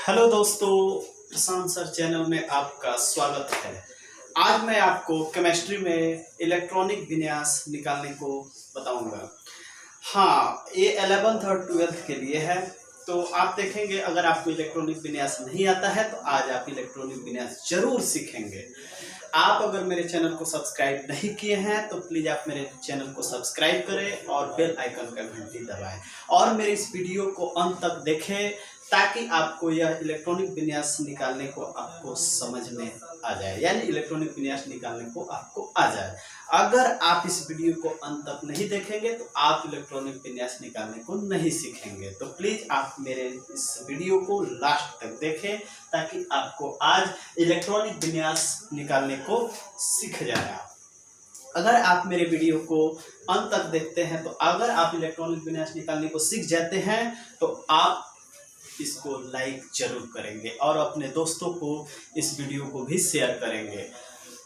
Hello दोस्तों, प्रशांत sir channel में आपका स्वागत है। आज मैं आपको केमिस्ट्री में इलेक्ट्रॉनिक विन्यास निकालने को बताऊंगा। हाँ, ये 11th और 12th के लिए है। तो आप देखेंगे, अगर आपको इलेक्ट्रॉनिक विन्यास नहीं आता है तो आज आप इलेक्ट्रॉनिक विन्यास जरूर सीखेंगे। आप अगर मेरे चैनल को सब्सक्राइब नहीं किए हैं तो प्लीज़ आप मेरे चैनल को सब्सक्राइब करें और बेल आइकन का घंटी दबाएं और मेरे इस वीडियो को अंत तक देखें ताकि आपको यह इलेक्ट्रॉनिक विन्यास निकालने को आपको समझ में आ जाए, यानी इलेक्ट्रॉनिक विन्यास निकालने को आपको आ जाए। अगर आप इस वीडियो को अंत तक नहीं देखेंगे तो आप इलेक्ट्रॉनिक विन्यास निकालने को नहीं सीखेंगे। तो प्लीज़ आप मेरे इस वीडियो को लास्ट तक देखें ताकि आपको आज इलेक्ट्रॉनिक विन्यास निकालने को सीख जाए। अगर आप मेरे वीडियो को अंत तक देखते हैं तो अगर आप इलेक्ट्रॉनिक विन्यास निकालने को सीख जाते हैं तो आप इसको लाइक जरूर करेंगे और अपने दोस्तों को इस वीडियो को भी शेयर करेंगे।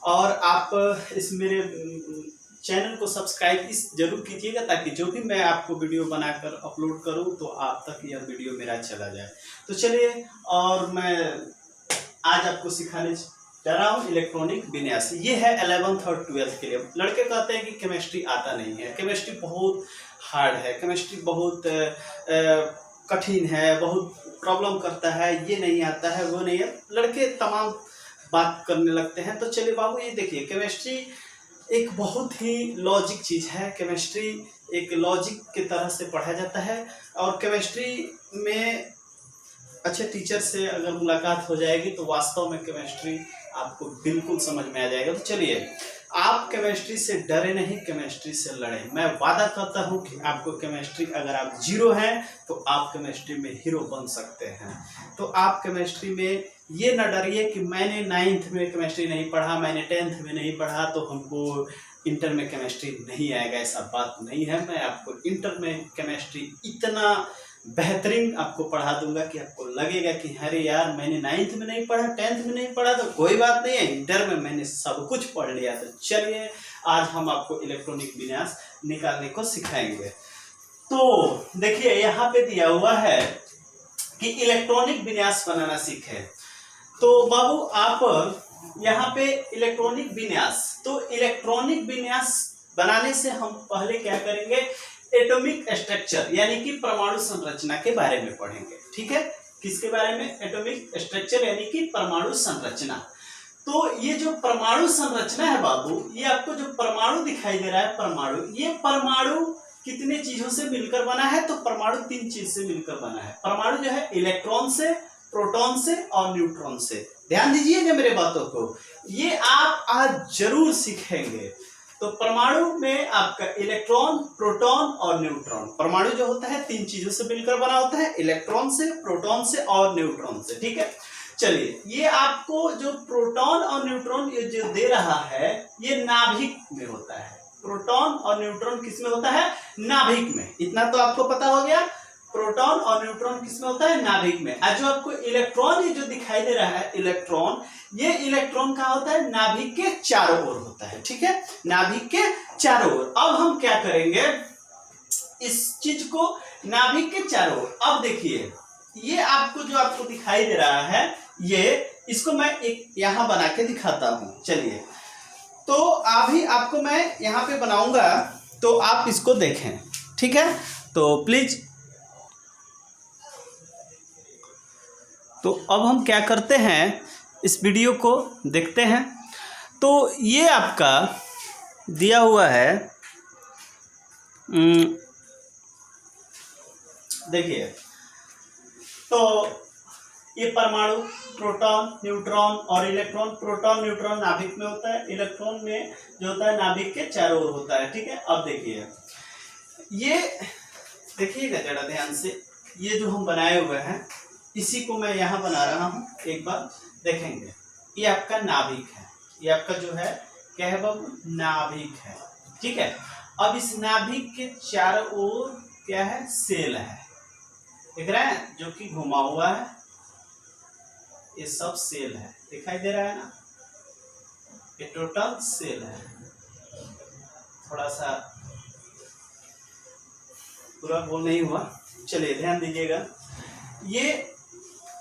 और आप इस मेरे चैनल को सब्सक्राइब इस जरूर कीजिएगा ताकि जो भी मैं आपको वीडियो बनाकर अपलोड करूं तो आप तक यह वीडियो मेरा चला जाए। तो चलिए, और मैं आज आपको सिखाने जा रहा हूँ इलेक्ट्रॉनिक विन्यास। ये है 11th और 12th के लिए। लड़के कहते हैं कि केमिस्ट्री आता नहीं है, केमिस्ट्री बहुत हार्ड है, केमिस्ट्री बहुत कठिन है, बहुत प्रॉब्लम करता है, ये नहीं आता है, वो नहीं है। लड़के तमाम बात करने लगते हैं। तो चलिए बाबू, ये देखिए, केमिस्ट्री एक बहुत ही लॉजिक चीज़ है। केमिस्ट्री एक लॉजिक के तरह से पढ़ा जाता है और केमिस्ट्री में अच्छे टीचर से अगर मुलाकात हो जाएगी तो वास्तव में केमिस्ट्री आपको बिल्कुल समझ में आ जाएगा। तो चलिए, आप केमिस्ट्री से डरे नहीं, केमिस्ट्री से लड़ें। मैं वादा करता हूं कि आपको केमिस्ट्री, अगर आप जीरो हैं तो आप केमिस्ट्री में हीरो बन सकते हैं। तो आप केमिस्ट्री में ये न डरिए कि मैंने 9th में केमिस्ट्री नहीं पढ़ा, मैंने 10th में नहीं पढ़ा तो हमको इंटर में केमिस्ट्री नहीं आएगा। ऐसा बात नहीं है। मैं आपको इंटर में केमिस्ट्री इतना बेहतरीन आपको पढ़ा दूंगा कि आपको लगेगा कि अरे यार, मैंने 9th में नहीं पढ़ा, 10th में नहीं पढ़ा तो कोई बात नहीं है, इंटर में मैंने सब कुछ पढ़ लिया। तो चलिए, आज हम आपको इलेक्ट्रॉनिक विन्यास निकालने को सिखाएंगे। तो देखिए, यहाँ पे दिया हुआ है कि इलेक्ट्रॉनिक विन्यास बनाना सीखे। तो बाबू, आप यहाँ पे इलेक्ट्रॉनिक विन्यास, तो इलेक्ट्रॉनिक विन्यास बनाने से हम पहले क्या करेंगे, एटॉमिक स्ट्रक्चर यानी कि परमाणु संरचना के बारे में पढ़ेंगे। ठीक है, किसके बारे में? एटॉमिक स्ट्रक्चर यानी कि परमाणु संरचना। तो ये जो परमाणु संरचना है बाबू, ये आपको जो परमाणु दिखाई दे रहा है, परमाणु, ये परमाणु कितने चीजों से मिलकर बना है? तो परमाणु 3 चीज से मिलकर बना है। परमाणु जो है इलेक्ट्रॉन से, प्रोटॉन से और न्यूट्रॉन से। ध्यान दीजिएगा मेरे बातों को, ये आप आज जरूर सीखेंगे। तो परमाणु में आपका इलेक्ट्रॉन, प्रोटॉन और न्यूट्रॉन। परमाणु जो होता है 3 चीजों से मिलकर बना होता है, इलेक्ट्रॉन से, प्रोटॉन से और न्यूट्रॉन से। ठीक है, चलिए, ये आपको जो प्रोटॉन और न्यूट्रॉन ये जो दे रहा है, ये नाभिक में होता है। प्रोटॉन और न्यूट्रॉन किस में होता है? नाभिक में। इतना तो आपको पता हो गया, प्रोटॉन और न्यूट्रॉन किसमें होता है? नाभिक में। और जो आपको इलेक्ट्रॉन ये जो दिखाई दे रहा है, इलेक्ट्रॉन, ये इलेक्ट्रॉन कहाँ होता है? नाभिक के चारों ओर होता है। ठीक है, नाभिक के चारों ओर। अब हम क्या करेंगे, इस चीज को नाभिक के चारों ओर। अब देखिए, ये आपको जो आपको दिखाई दे रहा है, ये, इसको मैं एक यहां बना के दिखाता हूं। चलिए, तो अभी आपको मैं यहां पे बनाऊंगा तो आप इसको देखें। ठीक है, तो प्लीज, तो अब हम क्या करते हैं, इस वीडियो को देखते हैं। तो ये आपका दिया हुआ है, देखिए, तो ये परमाणु, प्रोटॉन, न्यूट्रॉन और इलेक्ट्रॉन। प्रोटॉन, न्यूट्रॉन नाभिक में होता है, इलेक्ट्रॉन में जो होता है नाभिक के चारों ओर होता है। ठीक है, अब देखिए, ये देखिएगा जरा ध्यान से, ये जो हम बनाए हुए हैं, इसी को मैं यहाँ बना रहा हूँ, एक बार देखेंगे। ये आपका नाभिक है, ये आपका जो है क्या है बाबू? नाभिक है। ठीक है, अब इस नाभिक के चारों ओर क्या है? सेल है। देख रहे हैं, जो कि घुमा हुआ है, ये सब सेल है। दिखाई दे रहा है ना, ये टोटल सेल है। थोड़ा सा पूरा गोल नहीं हुआ, चलिए ध्यान दीजिएगा। ये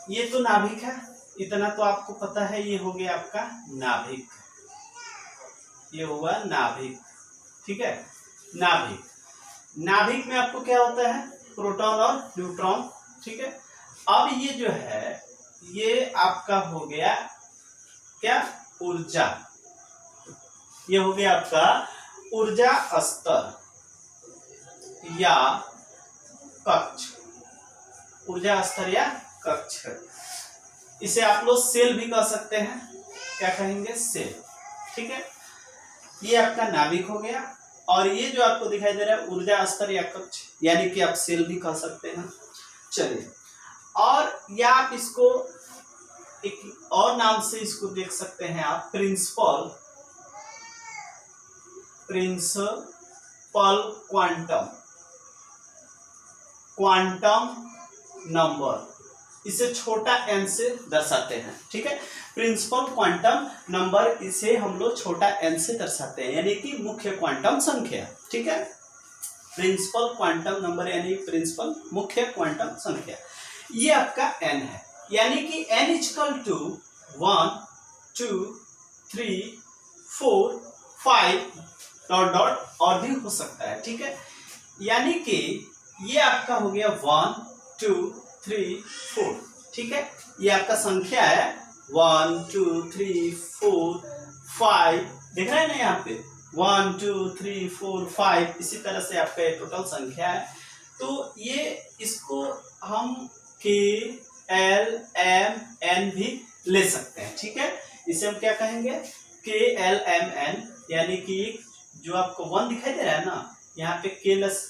ये तो नाभिक है, इतना तो आपको पता है। ये हो गया आपका नाभिक, ये हुआ नाभिक, ठीक है। नाभिक, नाभिक में आपको क्या होता है, प्रोटॉन और न्यूट्रॉन, ठीक है। अब ये जो है ये आपका हो गया क्या, ऊर्जा, ये हो गया आपका ऊर्जा स्तर या कक्ष, ऊर्जा स्तर या कक्ष। इसे आप लोग सेल भी कह सकते हैं, क्या कहेंगे, सेल, ठीक है। ये आपका नाभिक हो गया, और ये जो आपको दिखाई दे रहा है ऊर्जा स्तर या कक्ष, यानी कि आप सेल भी कह सकते हैं। चलिए, और या आप इसको एक और नाम से इसको देख सकते हैं आप, प्रिंसिपल क्वांटम, क्वांटम नंबर, इसे छोटा n से दर्शाते हैं, ठीक है। प्रिंसिपल क्वांटम नंबर, इसे हम लोग छोटा n से दर्शाते हैं, यानी कि मुख्य क्वांटम संख्या, ठीक है। प्रिंसिपल क्वांटम नंबर यानी प्रिंसिपल मुख्य क्वांटम संख्या, ये आपका n है, यानी कि n equal to 1 2 3 4 5 dot dot और भी हो सकता है, ठीक है। यानी कि ये आपका हो गया 1 2 3 4, ठीक है। ये आपका संख्या है 1 2 3 4 5, देख रहे हैं ना यहाँ पे 1 2 3 4 5, इसी तरह से आपका टोटल संख्या है। तो ये इसको हम K L M N भी ले सकते हैं, ठीक है। इसे हम क्या कहेंगे, K L M N, यानी कि जो आपको 1 दिखाई दे रहा है ना, यहाँ पे K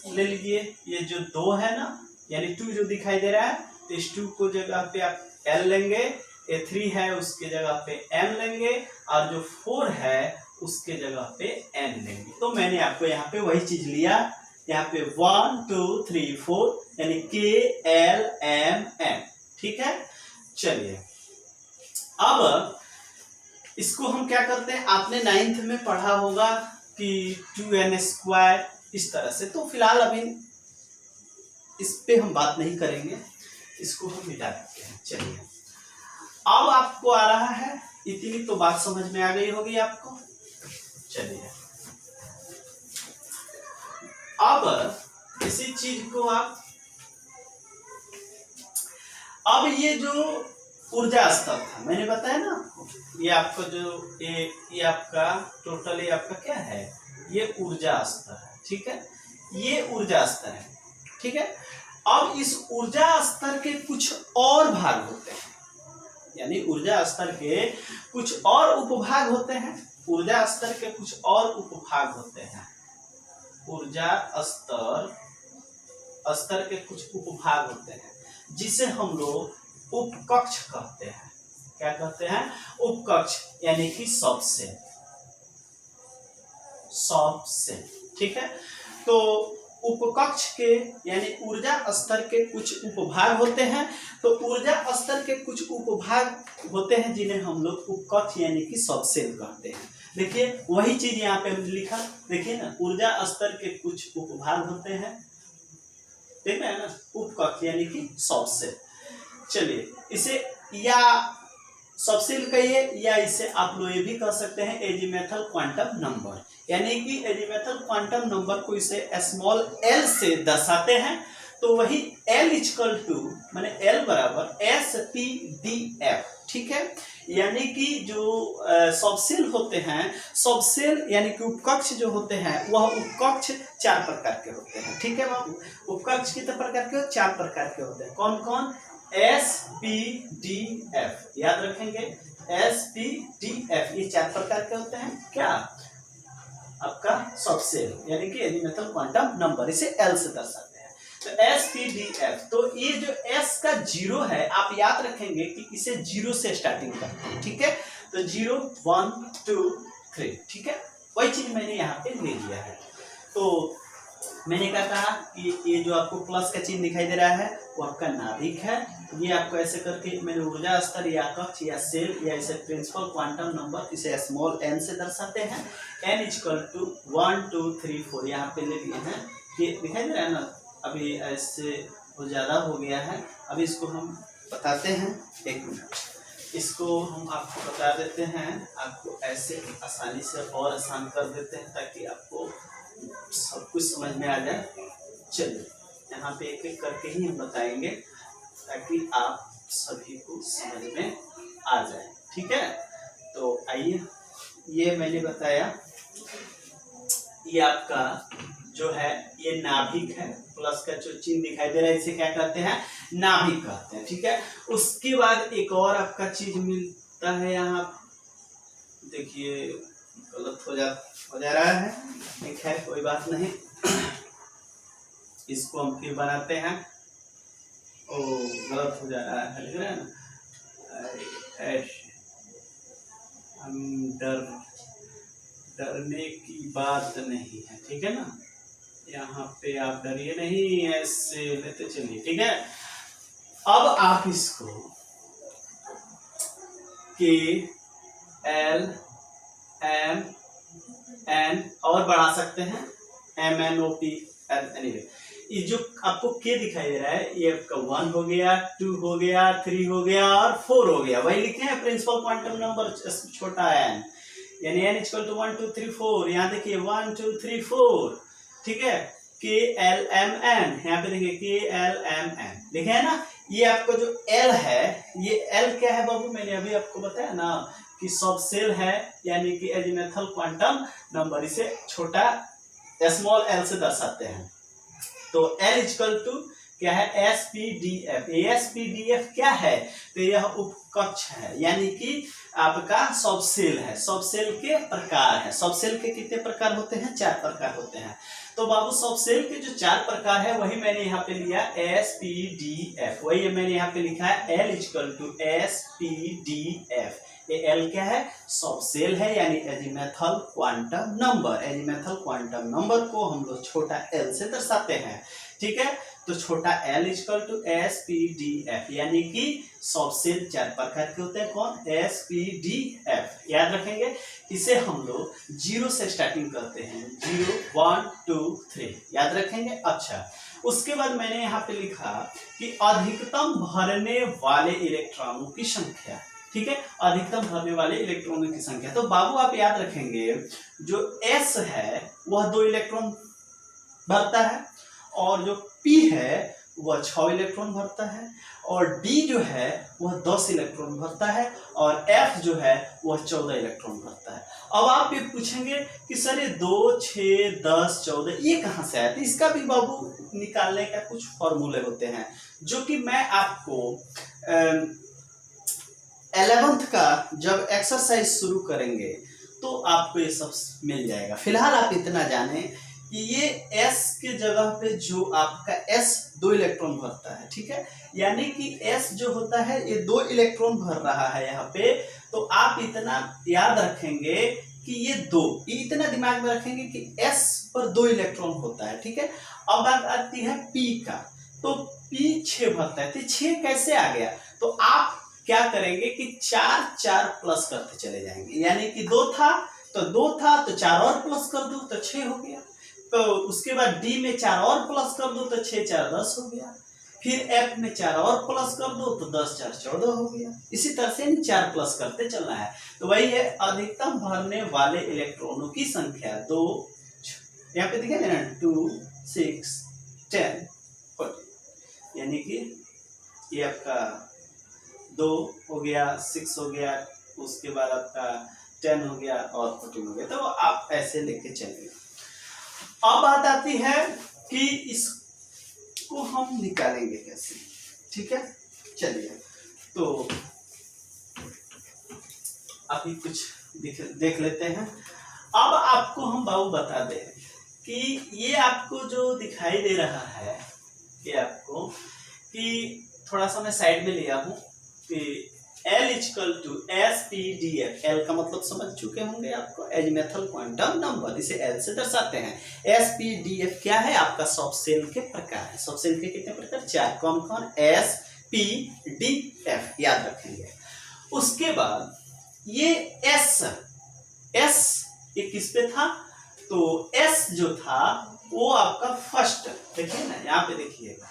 ले लीजिए, ये जो 2 है ना, यानी 2 जो दिखाई दे रहा है, तो इस 2 को जगह पे आप L लेंगे, ये 3 है उसके जगह पे M लेंगे, और जो 4 है उसके जगह पे N लेंगे। तो मैंने आपको यहाँ पे वही चीज लिया, यहाँ पे 1 2 3 4, यानी K L M N, ठीक है। चलिए, अब इसको हम क्या करते हैं, आपने 9th में पढ़ा होगा कि 2n², इस तरह से। तो फिलहाल अभी इस पे हम बात नहीं करेंगे, इसको हम मिटा देते हैं। चलिए, अब आपको आ रहा है, इतनी तो बात समझ में आ गई होगी आपको। चलिए, अब इसी चीज को आप, अब ये जो ऊर्जा स्तर था मैंने बताया ना, ये आपको जो ये आपका टोटल, ये आपका क्या है, ये ऊर्जा स्तर है, ठीक है। ये ऊर्जा स्तर है, ठीक है। अब इस ऊर्जा स्तर के कुछ और भाग होते हैं, यानी ऊर्जा स्तर के कुछ और उपभाग होते हैं, ऊर्जा स्तर के कुछ और उपभाग होते हैं, ऊर्जा स्तर के कुछ उपभाग होते हैं, जिसे हम लोग उपकक्ष कहते हैं। क्या कहते हैं, उपकक्ष, यानी कि सब सेल, ठीक है। तो उपकक्ष के यानी ऊर्जा स्तर के कुछ उपभाग होते हैं, तो ऊर्जा स्तर के कुछ उपभाग होते हैं जिन्हें हम लोग उपकक्ष यानी कि सब सेल कहते हैं। देखिए, वही चीज यहाँ पे हमने लिखा, देखिए ना, ऊर्जा स्तर के कुछ उपभाग होते हैं, देख रहे हैं ना, उपकक्ष यानी कि सब सेल। चलिए, इसे या सब सेल कहिए, या इसे आप लोग ये भी कह सकते हैं एजीमेथल क्वांटम नंबर, यानी कि एजीमेथल क्वांटम नंबर को इसे स्मॉल l से दर्शाते हैं। तो वही L इक्वल टू, माने L बराबर SPDF, ठीक है। यानी कि जो सबसेल होते हैं, सबसेल यानी कि उपकक्ष जो होते हैं, वह उपकक्ष 4 प्रकार के होते हैं, ठीक है बाबू। उपकक्ष कितने प्रकार के, 4 प्रकार के होते हैं। कौन कौन, SPDF, याद रखेंगे, SPDF, ये 4 प्रकार के होते हैं। क्या, आपका सबसेल यानी कि एजीमेथल क्वांटम नंबर, इसे L से दर्शाते हैं। तो SPDF, तो ये जो S का 0 है, आप याद रखेंगे कि इसे 0 से स्टार्टिंग करते हैं, ठीक है। तो 0 1 2 3, ठीक है। वही चीज मैंने यहाँ पे ले लिया है। तो मैंने क्या कहा कि ये जो आपको प्लस का चिन्ह दिखाई दे रहा है, वो आपका नाभिक है। ये आपको ऐसे करके मैंने ऊर्जा स्तर या कक्ष या सेल या इसे प्रिंसिपल क्वांटम नंबर, इसे स्मॉल n से दर्शाते हैं। n इक्वल टू 1 2 3 4 यहाँ पे ले लिए हैं। ये दिखाई दे रहा है ना, अभी ऐसे वो ज़्यादा हो गया है, अभी इसको हम बताते हैं, एक मिनट, इसको हम आपको बता देते हैं, आपको ऐसे आसानी से और आसान कर देते हैं ताकि आपको सब कुछ समझ में आ जाए। चलिए यहाँ पे एक एक करके ही हम बताएंगे ताकि आप सभी को समझ में आ जाए, ठीक है। तो आइए, ये मैंने बताया, ये आपका जो है ये नाभिक है, प्लस का जो चिन्ह दिखाई दे रहा है इसे क्या कहते हैं, नाभिक कहते हैं, ठीक है। उसके बाद एक और आपका चीज मिलता है यहाँ, देखिए गलत हो जा रहा है, ठीक है, कोई बात नहीं, इसको हम फिर बनाते हैं। ओ गलत हो जा रहा है, लग रहा है ना, ऐसे हम डरने की बात नहीं है, ठीक है ना, यहाँ पे आप डरिए नहीं, ऐसे लेते चलिए, ठीक है। अब आप इसको KL MN और बढ़ा सकते हैं, MNOP, एनीवे ये जो आपको K दिखाई दे रहा है ये आपका 1 हो गया, 2 हो गया, 3 हो गया और 4 हो गया, वही लिखे हैं प्रिंसिपल क्वांटम नंबर छोटा n, यानी n इक्वल टू 1 2 3 4, यहाँ देखिए 1 2 3 4, ठीक है। KLMN, यहाँ पे देखिए KLMN लिखे है ना। ये आपको जो L है, ये L क्या है बाबू, मैंने अभी आपको बताया ना कि सब सेल है, यानी कि एजीमेथल क्वांटम नंबर, इसे छोटा स्मॉल l से दर्शाते हैं। तो L इक्वल टू क्या है, SPDF। SPDF क्या है, तो यह उपकक्ष है, यानी कि आपका सब सेल है, सब सेल के प्रकार है। सब सेल के कितने प्रकार होते हैं, 4 प्रकार होते हैं। तो बाबू सब सेल के जो 4 प्रकार है वही मैंने यहाँ पे लिया SPDF, वही मैंने यहाँ पे लिखा है L इक्वल टू SPDF। ये L क्या है, सब सेल है, यानी एजीमेथल क्वांटम नंबर। एजीमेथल क्वांटम नंबर को हम लोग छोटा l से दर्शाते हैं, ठीक है। तो छोटा l इक्वल टू SPDF, यानी कि सब सेल 4 प्रकार के होते हैं, कौन, SPDF, याद रखेंगे। इसे हम लोग 0 से स्टार्टिंग करते हैं, 0 1 2 3, याद रखेंगे। अच्छा, उसके बाद मैंने यहाँ पे लिखा कि अधिकतम भरने वाले इलेक्ट्रॉनों की संख्या, ठीक है, अधिकतम भरने वाले इलेक्ट्रॉनों की संख्या। तो बाबू आप याद रखेंगे जो S है वह 2 इलेक्ट्रॉन भरता है, और जो P है वह 6 इलेक्ट्रॉन भरता है, और D जो है वह 10 इलेक्ट्रॉन भरता है, और F जो है वह 14 इलेक्ट्रॉन भरता है। अब आप ये पूछेंगे कि सर ये 2 6 10 14 ये कहाँ से आया, तो इसका भी बाबू निकालने का कुछ फॉर्मूले होते हैं, जो कि मैं आपको 11th का जब एक्सरसाइज शुरू करेंगे तो आपको ये सब मिल जाएगा। फिलहाल आप इतना जाने कि ये S के जगह पे जो आपका S 2 इलेक्ट्रॉन भरता है, ठीक है, यानी कि S जो होता है ये 2 इलेक्ट्रॉन भर रहा है यहाँ पे। तो आप इतना याद रखेंगे कि ये 2, इतना दिमाग में रखेंगे कि S पर 2 इलेक्ट्रॉन होता है, ठीक है। अब बात आती है P का, तो P 6 भरता है, तो 6 कैसे आ गया, तो आप क्या करेंगे कि 4 4 प्लस करते चले जाएंगे, यानी कि 2 था तो 4 और प्लस कर दो तो 6 हो गया। तो उसके बाद D में 4 और प्लस कर दो तो 6 4 10 हो गया। फिर F में 4 और प्लस कर दो तो 10 4 14 हो गया। इसी तरह से 4 प्लस करते चलना है। तो वही है अधिकतम भरने वाले इलेक्ट्रॉनों की संख्या 2, यहाँ पे दिखेगा ना 2 6 10 14, यानी कि ये आपका 2 हो गया, 6 हो गया, उसके बाद आपका 10 हो गया और 14 हो गया। तो आप ऐसे लेके चलिए। अब बात आती है कि इसको हम निकालेंगे कैसे, ठीक है। चलिए तो अभी कुछ देख लेते हैं। अब आपको हम बाबू बता दें कि ये आपको जो दिखाई दे रहा है, ये आपको कि थोड़ा सा मैं साइड में लिया हूँ कि L equal to SPDF, L का मतलब समझ चुके होंगे आपको, एजीमेथल क्वांटम नंबर, इसे L से दर्शाते हैं। SPDF क्या है, आपका सब सेल के प्रकार है। सब सेल के कितने प्रकार, 4, कौन कौन, SPDF, याद रखेंगे। उसके बाद ये S ये किस पे था, तो S जो था वो आपका फर्स्ट, देखिए ना यहाँ पे देखिएगा,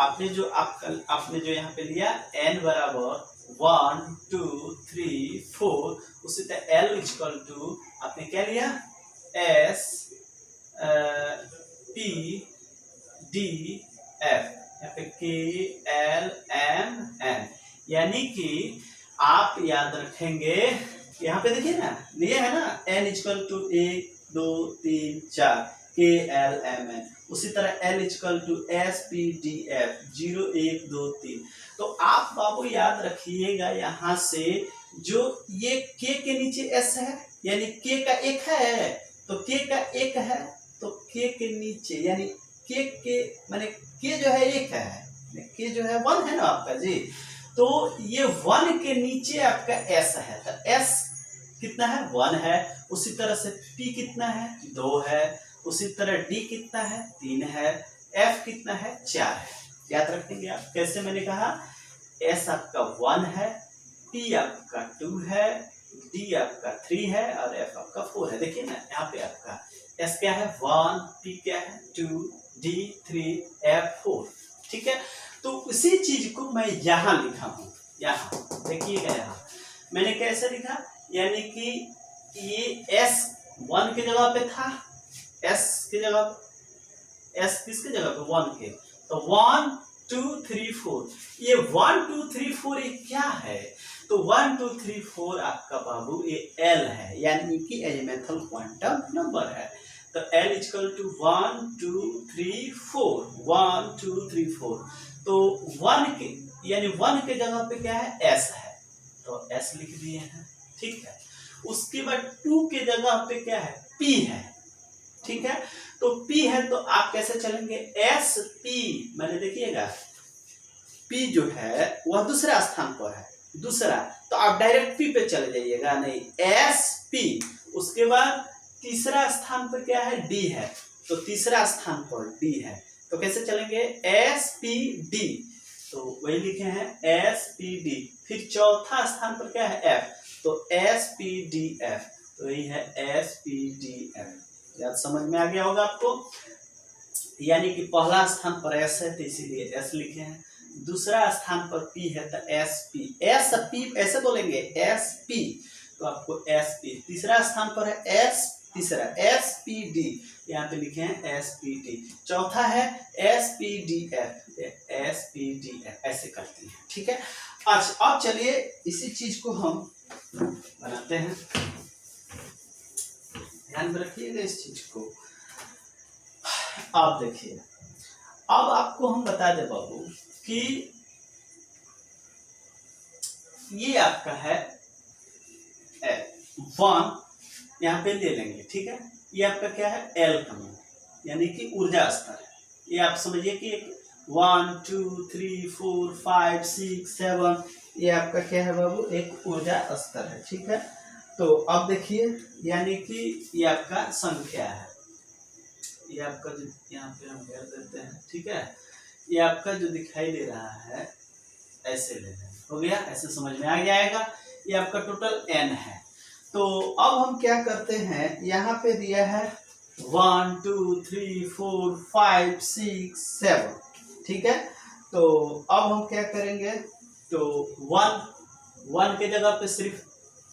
आपने जो यहाँ पे लिया n बराबर 1 2 3 4, उसी तरह l इक्वल टू आपने क्या लिया s p d f, यहाँ पे k l m n, यानी कि आप याद रखेंगे यहाँ पे देखिए ना, लिए है ना n equal to 1 2 3 4 k l m n, उसी तरह l equal to s p d f 0 1 2 3। तो आप बाबू याद रखिएगा यहाँ से जो ये k के नीचे s है, यानी k का एक है, तो k का एक है तो k के नीचे यानी k के माने k जो है एक है, k जो है 1 है ना आपका जी, तो ये 1 के नीचे आपका s है, तो s कितना है 1 है, उसी तरह से p कितना है 2 है, उसी तरह d कितना है 3 है, f कितना है 4 है। याद रखेंगे आप कैसे, मैंने कहा s आपका 1 है, p आपका 2 है, d आपका 3 है और f आपका 4 है। देखिए ना यहाँ पे आपका s क्या है 1, p क्या है 2, d 3, f 4, ठीक है। तो उसी चीज को मैं यहाँ लिखा हूँ, यहाँ देखिएगा, यहाँ मैंने कैसे लिखा, यानी कि ये s 1 की जगह पे था, s की जगह, s किसकी जगह पे 1 के, तो 1 2 3 4, ये 1 2 3 4 ये क्या है, तो 1 2 3 4 आपका बाबू ये l है, यानी कि एलिमेंटल क्वांटम नंबर है। तो l इक्वल टू 1 2 3 4, 1 2 3 4, तो 1 के यानी 1 के जगह पे क्या है s है, तो s लिख दिए हैं, ठीक है। उसके बाद 2 के जगह पे क्या है p है, ठीक है। तो p है तो आप कैसे चलेंगे s p, मैंने देखिएगा p जो है वह दूसरा स्थान पर है, दूसरा, तो आप डायरेक्ट p पे चले जाइएगा, नहीं s p, उसके बाद तीसरा स्थान पर क्या है d है, तो तीसरा स्थान पर d है, तो कैसे चलेंगे s p d, तो वही लिखे हैं s p d, फिर चौथा स्थान पर क्या है f, तो s p d f, तो यही है s p d f। याद समझ में आ गया होगा आपको, यानी कि पहला स्थान पर s है तो इसीलिए s लिखे हैं, दूसरा स्थान पर p है तो s p ऐसे बोलेंगे s p, तो आपको s p, तीसरा स्थान पर है s, तीसरा s p d, यहाँ पे लिखे हैं s p d, चौथा है s p d f, s p d f ऐसे करते हैं, ठीक है। अच्छा अब चलिए इसी चीज को हम बनाते हैं, ध्यान रखिएगा इस चीज को। आप देखिए, अब आपको हम बता दे बाबू कि ये आपका है 1, यहाँ पे ले लेंगे, ठीक है। ये आपका क्या है L का मान, यानी कि ऊर्जा स्तर है, ये आप समझिए कि 1 2 3 4 5 6 7, ये आपका क्या है बाबू एक ऊर्जा स्तर है, ठीक है। तो अब देखिए यानी कि ये आपका संख्या है, ये आपका जो यहाँ पे हम कर देते हैं, ठीक है, ये आपका जो दिखाई दे रहा है ऐसे ले लें, हो गया, ऐसे समझ में आ जाएगा। ये आपका टोटल n है, तो अब हम क्या करते हैं, यहाँ पे दिया है 1 2 3 4 5 6 7, ठीक है। तो अब हम क्या करेंगे, तो 1 के जगह पे सिर्फ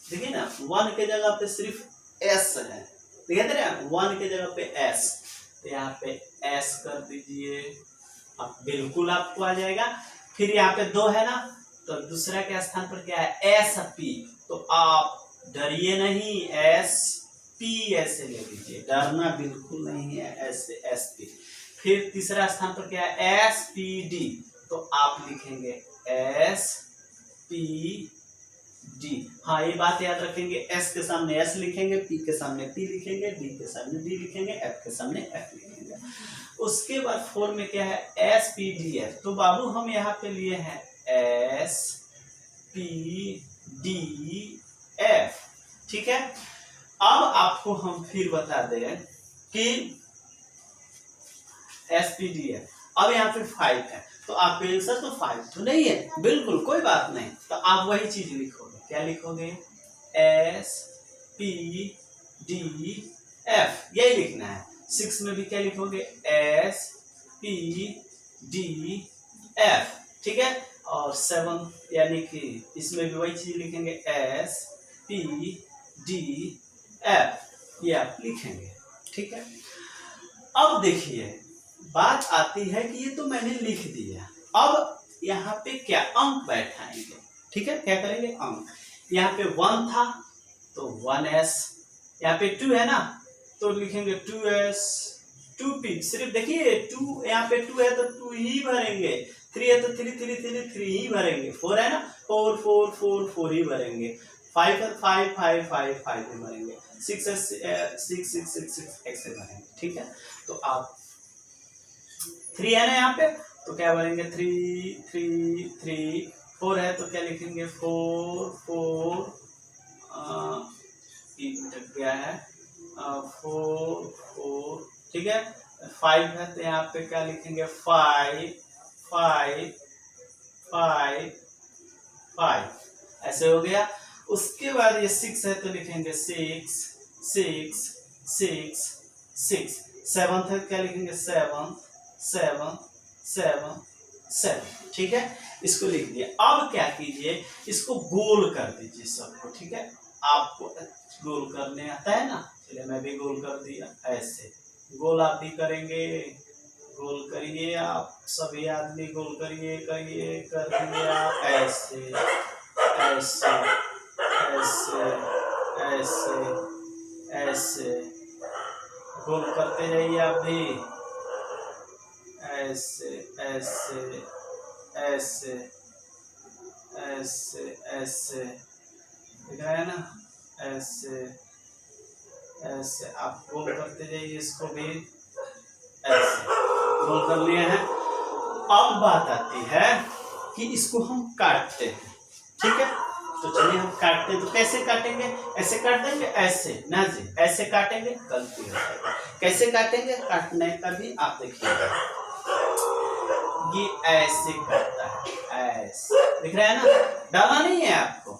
देखिए ना, 1 के जगह पे सिर्फ s है, देखिए ना 1 के जगह पे s, तो यहाँ पे s कर दीजिए, अब बिल्कुल आपको आ जाएगा। फिर यहाँ पे 2 है ना, तो दूसरा के स्थान पर क्या है s p, तो आप डरिए नहीं, s p ऐसे ले लीजिए, डरना बिल्कुल नहीं है, ऐसे s p। फिर तीसरा स्थान पर क्या है s p d, तो आप लिखेंगे s p d, हाँ ये बात याद रखेंगे, s के सामने s लिखेंगे, p के सामने p लिखेंगे, d के सामने d लिखेंगे, f के सामने f लिखेंगे। उसके बाद 4 में क्या है s p d f, तो बाबू हम यहाँ पे लिए हैं s p d f, ठीक है। अब आपको हम फिर बता दें कि s p d f, अब यहाँ पे 5 है, तो आपका आंसर तो 5 तो नहीं है, बिल्कुल कोई बात नहीं, तो आप वही चीज लिखोगे, क्या लिखोगे s p d f, यही लिखना है। 6 में भी क्या लिखोगे s p d एफ, ठीक है। और 7 यानी कि इसमें भी वही चीज लिखेंगे, एस पी डी एफ, ये आप लिखेंगे, ठीक है। अब देखिए बात आती है कि ये तो मैंने लिख दिया, अब यहाँ पे क्या अंक बैठाएंगे, ठीक है। क्या करेंगे, अंक। यहाँ पे 1 था तो 1s, यहाँ पे 2 है ना तो लिखेंगे 2s, 2p। सिर्फ देखिए 2, यहाँ पे 2 है तो 2 ही भरेंगे, 3 है तो 3 ही भरेंगे, 4 है ना 4 4 4 4 ही भरेंगे, 5 है 5 5 5 5 ही भरेंगे, 6 है 6 6 6 6 ऐसे भरेंगे, ठीक है। तो आप 3 है ना यहाँ पे तो क्या भरेंगे, 3 3 3, 4 है तो क्या लिखेंगे, 4 4, मिनट गया है, 4 4, ठीक है। 5 है तो यहाँ पे क्या लिखेंगे, 5 5 5 5, ऐसे हो गया। उसके बाद ये 6 है तो लिखेंगे 6 6 6 6, 7 है क्या लिखेंगे, 7 7 7 7, ठीक है। इसको लिख दिया। अब क्या कीजिए, इसको गोल कर दीजिए सबको, ठीक है। आपको गोल करने आता है ना, चलिए मैं भी गोल कर दिया, ऐसे गोल आप भी करेंगे, गोल करिए आप सभी आदमी, गोल करिए करिए कर दिए आप, ऐसे ऐसे ऐसे ऐसे ऐसे गोल करते जाइए आप भी, ऐसे ऐसे ऐसे ऐसे ऐसे, दिख रहा है ना, ऐसे ऐसे आप गोल करते जाइए, इसको भी ऐसे गोल कर लिए हैं। अब बात आती है कि इसको हम काटते हैं, ठीक है। तो चलिए हम काटते हैं, तो कैसे काटेंगे, ऐसे काट देंगे, ऐसे ना जी, ऐसे काटेंगे, गलती हो जाएगी। कैसे काटेंगे, काटने का भी आप देखिएगा, ये ऐसे करता है, ऐसे दिख रहा है ना, डालना नहीं है आपको,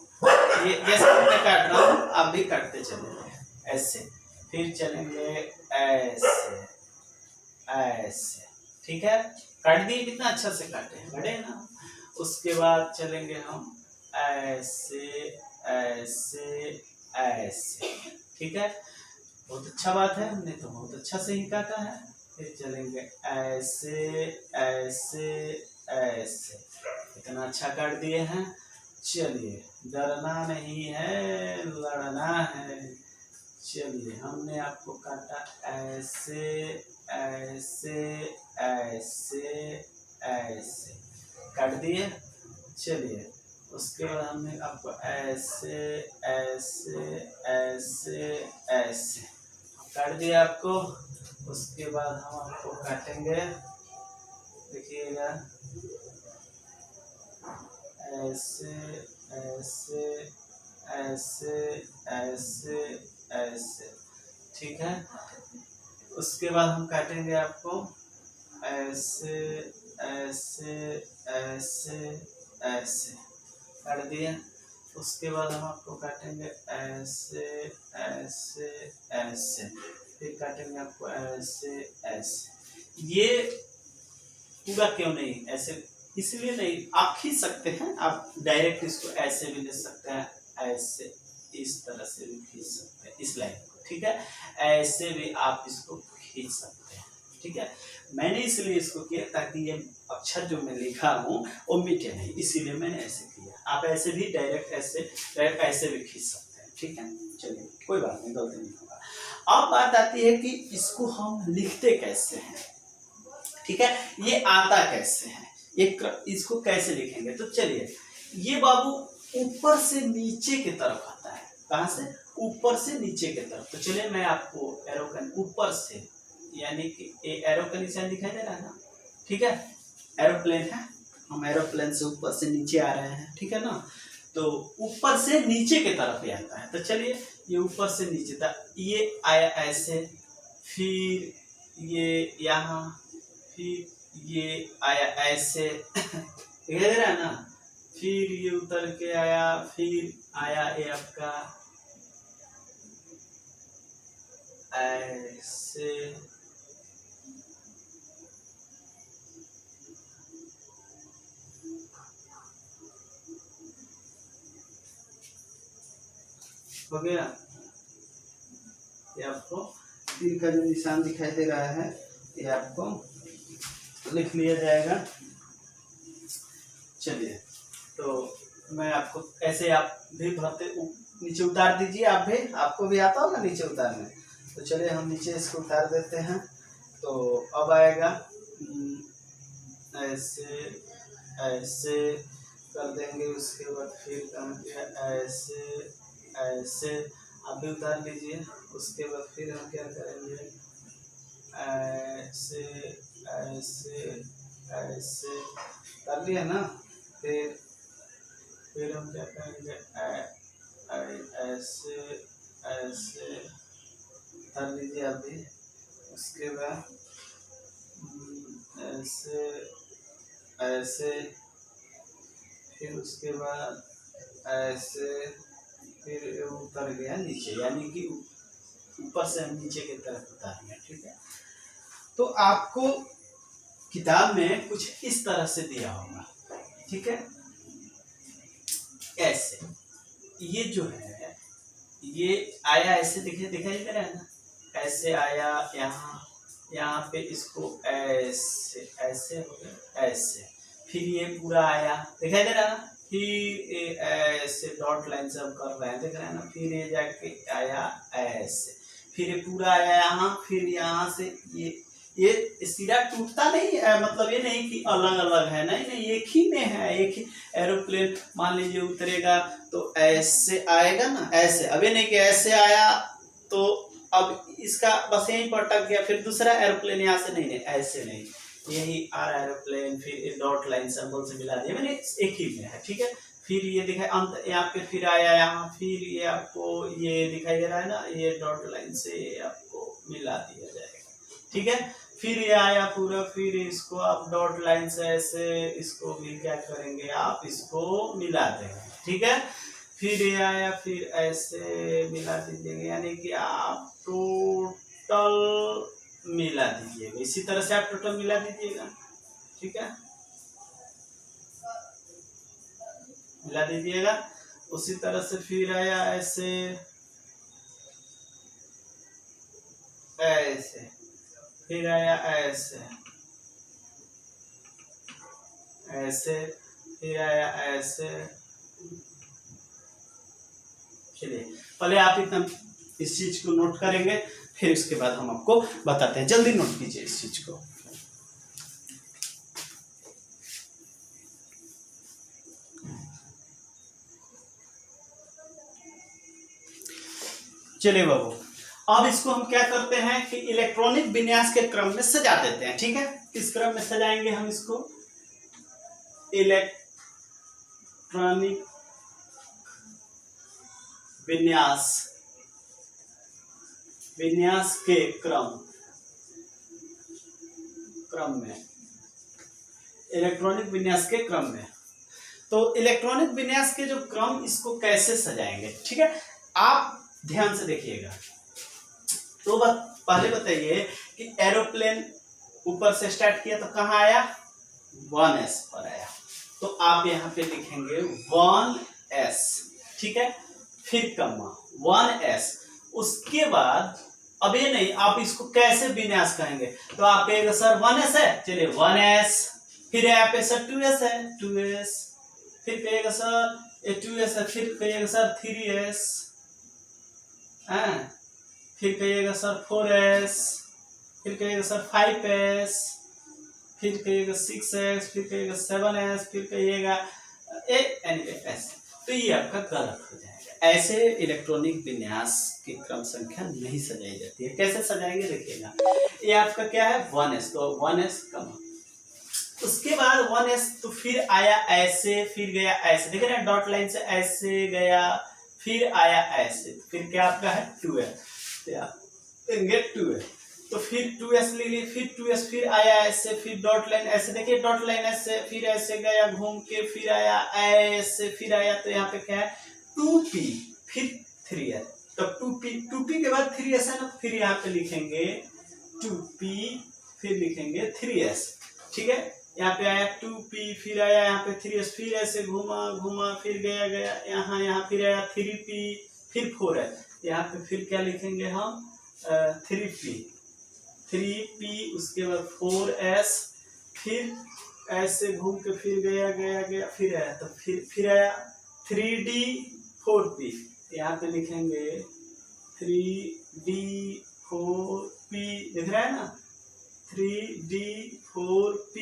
ये जैसे मैं काट रहा हूँ आप भी काटते चलेंगे, ऐसे फिर चलेंगे ऐसे ऐसे, ठीक है। काट दिए, कितना अच्छा से काटे हैं, बड़े ना। उसके बाद चलेंगे हम ऐसे ऐसे ऐसे, ठीक है। बहुत अच्छा बात है, हमने तो बहुत अच्छा से ही काटा है। फिर चलेंगे ऐसे ऐसे ऐसे, इतना अच्छा काट दिए हैं। चलिए डरना नहीं है, लड़ना है। चलिए हमने आपको काटा ऐसे ऐसे ऐसे ऐसे, काट दिए। चलिए उसके बाद हमने आपको ऐसे ऐसे ऐसे ऐसे काट दिया आपको। उसके बाद हम आपको काटेंगे, देखिएगा ऐसे ऐसे ऐसे ऐसे ऐसे, ठीक है। उसके बाद हम काटेंगे आपको ऐसे ऐसे ऐसे ऐसे, काट दिया। उसके बाद हम आपको काटेंगे ऐसे ऐसे ऐसे, फिर काटेंगे आपको ऐसे ऐसे। ये पूरा क्यों नहीं ऐसे, इसलिए नहीं, आप खींच सकते हैं, आप डायरेक्ट इसको ऐसे भी ले सकते हैं, ऐसे इस तरह से भी खींच सकते हैं इस लाइन को, ठीक है। ऐसे भी आप इसको खींच सकते हैं, ठीक है। मैंने इसलिए इसको किया ताकि ये अक्षर जो मैं लिखा हूँ वो मिटे नहीं, इसीलिए मैंने ऐसे किया। आप ऐसे भी डायरेक्ट ऐसे भी खींच सकते हैं, ठीक है। चलिए कोई बात नहीं, गलती नहीं होगा। अब बात आती है कि इसको हम लिखते कैसे हैं, ठीक है। ये आता कैसे है, इसको कैसे लिखेंगे, तो चलिए ये बाबू ऊपर से नीचे की तरफ आता है, कहां से, ऊपर से नीचे की तरफ। तो चलिए मैं आपको एरो का ऊपर से, यानी कि एरो का निशान दिखाई दे रहा है ना, ठीक है। एरोप्लेन है, हम एरोप्लेन से ऊपर से नीचे आ रहे हैं, ठीक है ना। तो ऊपर से नीचे की तरफ ही आता है, तो चलिए ये ऊपर से नीचे था, ये आया ऐसे, फिर ये यहाँ, फिर ये आया ऐसे दिखाई दे रहा है ना, फिर ये उतर के आया, फिर आया ये आपका ऐसे, हो गया। ये आपको तीर का जो निशान दिखाई दे रहा है ये आपको लिख लिया जाएगा। चलिए, तो मैं आपको ऐसे आप भी भरते नीचे उतार दीजिए, आप भी, आपको भी आता होगा नीचे उतारने। तो चलिए हम नीचे इसको उतार देते हैं। तो अब आएगा ऐसे ऐसे कर देंगे, उसके बाद फिर ऐसे ऐसे आप भी उतार लीजिए। उसके बाद फिर हम क्या करेंगे, ऐसे ऐसे ऐसे कर लिया ना। फिर हम क्या करेंगे, ऐसे ऐसे कर लीजिए आप भी। उसके बाद ऐसे ऐसे, फिर उसके बाद ऐसे, फिर उतर गया नीचे, यानी कि ऊपर से हम नीचे की तरफ उतारेंगे। ठीक है, तो आपको किताब में कुछ इस तरह से दिया होगा। ठीक है, ऐसे ये जो है ये आया, ऐसे दिखाई दे रहा है ना, ऐसे आया यहाँ पे इसको ऐसे ऐसे हो गया ऐसे, फिर ये पूरा आया, दिखाई दे रहा है ना, फिर ऐसे डॉट लाइन से हम कर रहे हैं, देख रहे हैं ना, फिर ये जाके आया ऐसे, फिर ये पूरा आया यहाँ, फिर यहाँ से ये सिरा टूटता नहीं है, मतलब ये नहीं कि अलग अलग है, नहीं नहीं, एक ही में है। एक ही एरोप्लेन मान लीजिए उतरेगा तो ऐसे आएगा ना, ऐसे, अब ये नहीं कि ऐसे आया तो अब इसका बस यहीं पर अटक गया, फिर दूसरा एरोप्लेन यहाँ से, नहीं ऐसे नहीं, यही आ रहा एरोप्लेन, फिर डॉट लाइन सिंबल से मिला दिया मैंने, एक ही में है। ठीक है, फिर ये दिखाई अंत यहाँ पे, फिर आया यहाँ, फिर ये आपको ये दिखाई दे रहा है ना, ये डॉट लाइन से आपको मिला दिया जाएगा। ठीक है, फिर ये आया पूरा, फिर इसको आप डॉट लाइन से ऐसे इसको भी क्या करेंगे, आप इसको मिला देंगे। ठीक है, फिर ये आया, फिर ऐसे मिला दीजिएगा, यानी कि आप टोटल मिला दीजिएगा। इसी तरह से आप टोटल मिला दीजिएगा। ठीक है, मिला दीजिएगा। उसी तरह से फिर आया ऐसे ऐसे, फिर आया ऐसे ऐसे, फिर आया ऐसे। चलिए, पहले आप इतना इस चीज को नोट करेंगे, फिर उसके बाद हम आपको बताते हैं। जल्दी नोट कीजिए इस चीज को। चलिए बाबू, अब इसको हम क्या करते हैं कि इलेक्ट्रॉनिक विन्यास के क्रम में सजा देते हैं। ठीक है, किस क्रम में सजाएंगे हम इसको, इलेक्ट्रॉनिक विन्यास के क्रम में, इलेक्ट्रॉनिक विन्यास के क्रम में। तो इलेक्ट्रॉनिक विन्यास के जो क्रम, इसको कैसे सजाएंगे। ठीक है, आप ध्यान से देखिएगा। तो पहले बताइए कि एरोप्लेन ऊपर से स्टार्ट किया तो कहाँ आया, 1s पर आया, तो आप यहाँ पे लिखेंगे 1s। ठीक है, फिर कमा 1s, उसके बाद अब ये नहीं, आप इसको कैसे विन्यास कहेंगे, तो आप कहेंगे सर 1s है, चलिए 1s, फिर यहाँ पे सर 2s है 2s, फिर कहेगा सर ये 2s है, फिर कहिएगा सर 3s, फिर कहिएगा सर 4s, फिर कहिएगा सर 5s, फिर कहिएगा 6s, फिर कहिएगा 7s, फिर कहिएगा ऐसे। तो ये आपका गलत हो जाएगा। ऐसे इलेक्ट्रॉनिक विन्यास की क्रम संख्या नहीं सजाई जाती है। कैसे सजाएंगे देखिएगा, ये आपका क्या है 1s, तो 1s कम, उसके बाद 1s, तो फिर आया ऐसे, फिर गया ऐसे, देख रहे हैं डॉट लाइन से ऐसे गया, फिर आया ऐसे, फिर क्या आपका है 2s, देंगे 2s, तो फिर 2s ले लिए, फिर 2s, फिर आया ऐसे, फिर डॉट लाइन ऐसे, देखिए डॉट लाइन ऐसे, फिर ऐसे गया घूम के, फिर आया ऐसे, फिर आया, तो यहाँ पे क्या है 2p, फिर 3s, तो 2p के बाद 3s है ना, फिर यहाँ पे लिखेंगे 2p, फिर लिखेंगे 3s। ठीक है, यहाँ पे आया 2p, फिर आया यहाँ पे 3s, फिर ऐसे घुमा घुमा, फिर गया यहाँ फिर आया 3p, फिर 4s, यहाँ पे फिर क्या लिखेंगे हम 3p, उसके बाद 4s, फिर ऐसे घूम के फिर गया गया गया, फिर आया, तो फिर आया 3d 4p, यहाँ पे लिखेंगे 3d 4p, दिख रहा है ना, 3d 4p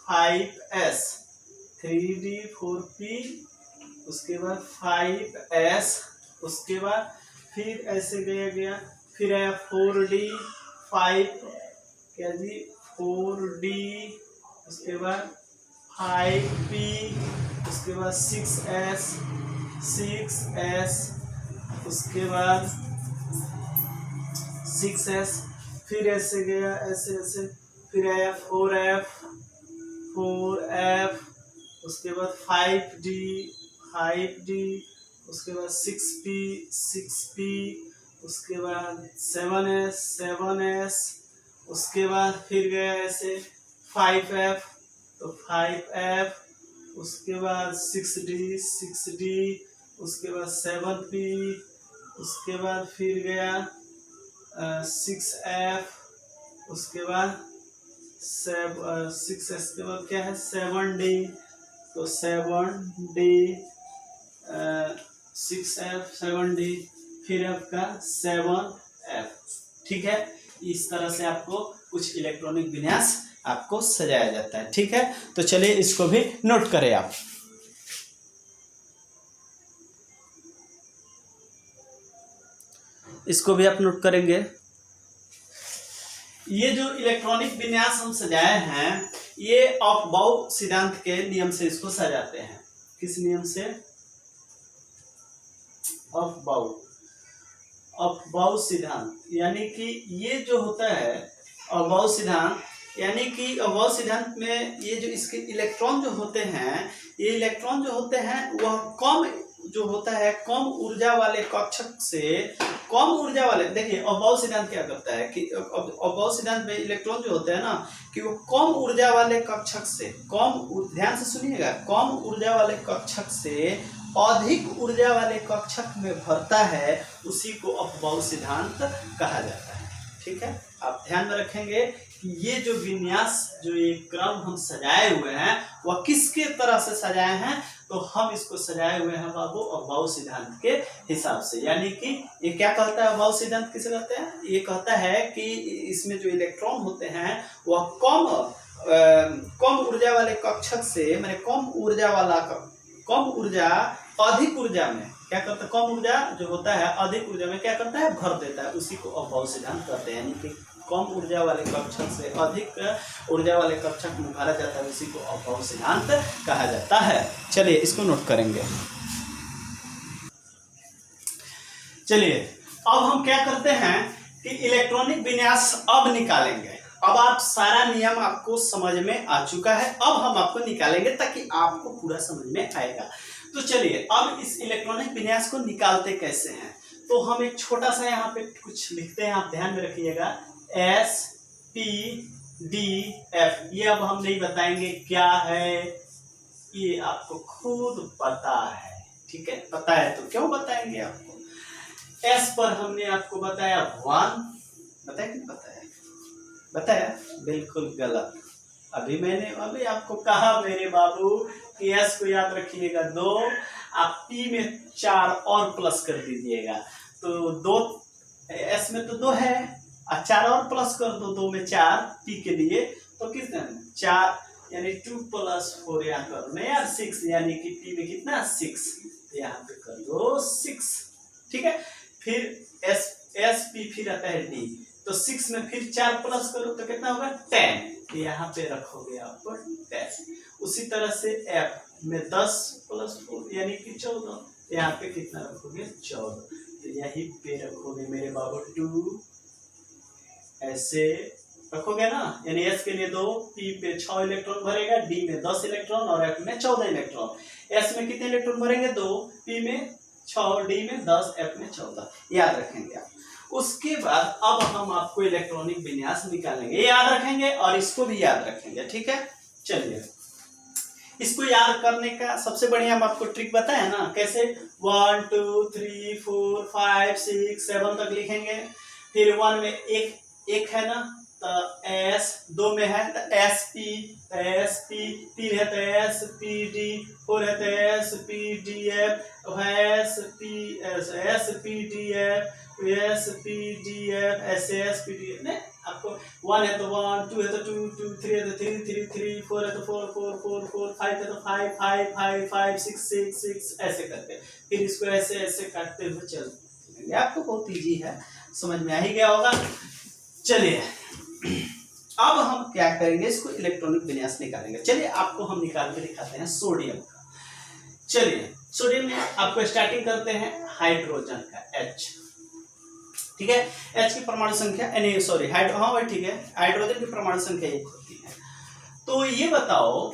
5s, 3d 4p, उसके बाद 5s, उसके बाद फिर ऐसे गया गया, फिर आया 4d 5, क्या जी 4d, उसके बाद 5p, उसके बाद 6s, उसके बाद 6s, फिर ऐसे गया, ऐसे ऐसे, फिर आया 4f, उसके बाद 5d, उसके बाद 6p, उसके बाद 7s, उसके बाद फिर गया ऐसे 5f, तो 5f, उसके बाद 6d, उसके बाद 7p, उसके बाद फिर गया 6f, उसके बाद 6s के बाद क्या है 7d, तो 7d 6f 7d, फिर आपका 7f। ठीक है, इस तरह से आपको कुछ इलेक्ट्रॉनिक विन्यास आपको सजाया जाता है। ठीक है, तो चलिए इसको भी नोट करें आप। इसको भी आप नोट करेंगे। ये जो इलेक्ट्रॉनिक विन्यास हम सजाए हैं, ये अफबाउ सिद्धांत के नियम से इसको सजाते हैं। किस नियम से? अफबाउ सिद्धांत, यानी कि ये जो होता है अफबाउ सिद्धांत, यानी कि अफबाउ सिद्धांत में ये जो इसके इलेक्ट्रॉन जो होते हैं, ये इलेक्ट्रॉन जो होते हैं वह कम जो होता है कम ऊर्जा वाले कक्षक से कम ऊर्जा वाले, देखिए अफबाउ सिद्धांत क्या करता है कि अफबाउ सिद्धांत में इलेक्ट्रॉन जो होते हैं ना, कि वो कम ऊर्जा वाले कक्षक से ध्यान से सुनिएगा, कम ऊर्जा वाले कक्षक से अधिक ऊर्जा वाले कक्षक में भरता है, उसी को अफबाउ सिद्धांत कहा जाता है। ठीक है, आप ध्यान में रखेंगे कि ये जो विन्यास, जो ये क्रम हम सजाए हुए हैं, वह किसके तरह से सजाए हैं, तो हम इसको सजाए हुए हैं बाबू अफबाउ सिद्धांत के हिसाब से। यानी कि ये क्या कहता है, अफबाउ सिद्धांत किसे कहते हैं? ये कहता है कि इसमें जो इलेक्ट्रॉन होते हैं वह कम ऊर्जा वाले कक्षक से, माने कम ऊर्जा अधिक ऊर्जा में क्या करता है, कम ऊर्जा जो होता है अधिक ऊर्जा में क्या करता है, भर देता है, उसी को अफबाउ सिद्धांत कहते हैं। यानी कि कम ऊर्जा वाले कक्षक से अधिक ऊर्जा वाले कक्षक में भरा जाता है, उसी को अफबाउ सिद्धांत कहा जाता है। चलिए इसको नोट करेंगे। चलिए अब हम क्या करते हैं कि इलेक्ट्रॉनिक विन्यास अब निकालेंगे। अब आप सारा नियम आपको समझ में आ चुका है, अब हम आपको निकालेंगे ताकि आपको पूरा समझ में आएगा। तो चलिए अब इस इलेक्ट्रॉनिक विन्यास को निकालते कैसे हैं, तो हम एक छोटा सा यहाँ पे कुछ लिखते हैं, आप ध्यान में रखिएगा, S P D F। ये अब हम नहीं बताएंगे क्या है, ये आपको खुद पता है। ठीक है, पता है तो क्यों बताएंगे आपको। S पर हमने आपको बताया 1, बताया कि बताया? बिल्कुल गलत। अभी आपको कहा मेरे बाबू कि S को याद रखिएगा 2, आप P में 4 और प्लस कर दीजिएगा, तो 2 S में तो 2 है, 4 और प्लस कर दो, 2 में 4 P के लिए, तो कितना 4 यानी 2 + 4 यहाँ कर दो यार 6, यानी कि P में कितना 6, यहाँ पे कर दो 6। ठीक है, फिर S P फिर आता है D, तो 6 में फिर 4 प्लस करो तो कितना होगा 10, तो यहाँ पे रखोगे आप 10। उसी तरह से F में 10 + 4 यानी कि 14, यहाँ पे कितना रखोगे 14, तो यही पे रखोगे मेरे बाबू 2, ऐसे रखोगे ना। यानी S के लिए 2, P पे 6 इलेक्ट्रॉन भरेगा, D में 10 इलेक्ट्रॉन और F में 14 इलेक्ट्रॉन। S में कितने इलेक्ट्रॉन भरेंगे 2, P में 6, D में 10, F में 14, याद रखेंगे आप। उसके बाद अब हम आपको इलेक्ट्रॉनिक विन्यास निकालेंगे, याद रखेंगे और इसको भी याद रखेंगे। ठीक है, चलिए इसको याद करने का सबसे बढ़िया हम आपको ट्रिक बताए ना, कैसे 1 2 3 4 5 6 7 तक लिखेंगे। फिर 1 में एक है ना, तो एस, 2 में है तो एस पी, 3 है तो एस पी डी, 4 है तो S P D F, S P D F, S P D F, S P D F. नहीं, आपको 1 है तो 1, 2 है तो 2 2, 3 है तो 3 3 3, 4 है तो 4 4 4 4, 5 है तो 5 5 5 5, 6 6 6, ऐसे करके फिर इसको ऐसे ऐसे काटते हुए चल। आपको बहुत इजी है, समझ में आ ही गया होगा। चलिए अब हम क्या करेंगे, इसको इलेक्ट्रॉनिक विन्यास निकालेंगे। चलिए आपको हम निकाल के दिखाते हैं सोडियम का। चलिए सोडियम में आपको स्टार्टिंग करते हैं हाइड्रोजन का H, ठीक है। H की परमाणु संख्या हाँ ठीक है, हाइड्रोजन की परमाणु संख्या 1 होती है। तो ये बताओ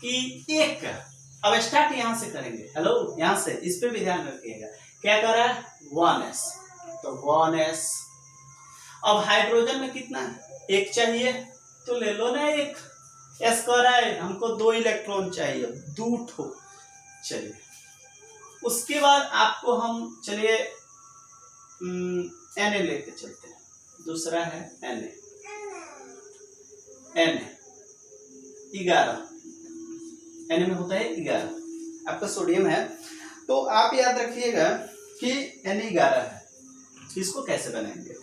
कि एक, अब स्टार्ट यहां से करेंगे, हेलो यहां से, इस पे भी ध्यान रखिएगा। क्या कर रहा है 1s, तो 1s। अब हाइड्रोजन में कितना है, 1 चाहिए, तो ले लो ना 1। s कह रहा है हमको 2 इलेक्ट्रॉन चाहिए, 2 ठो। चलिए उसके बाद आपको हम चलिए Na लेके चलते हैं। दूसरा है Na 11, Na में होता है 11, आपका सोडियम है। तो आप याद रखिएगा कि Na 11 है। इसको कैसे बनाएंगे,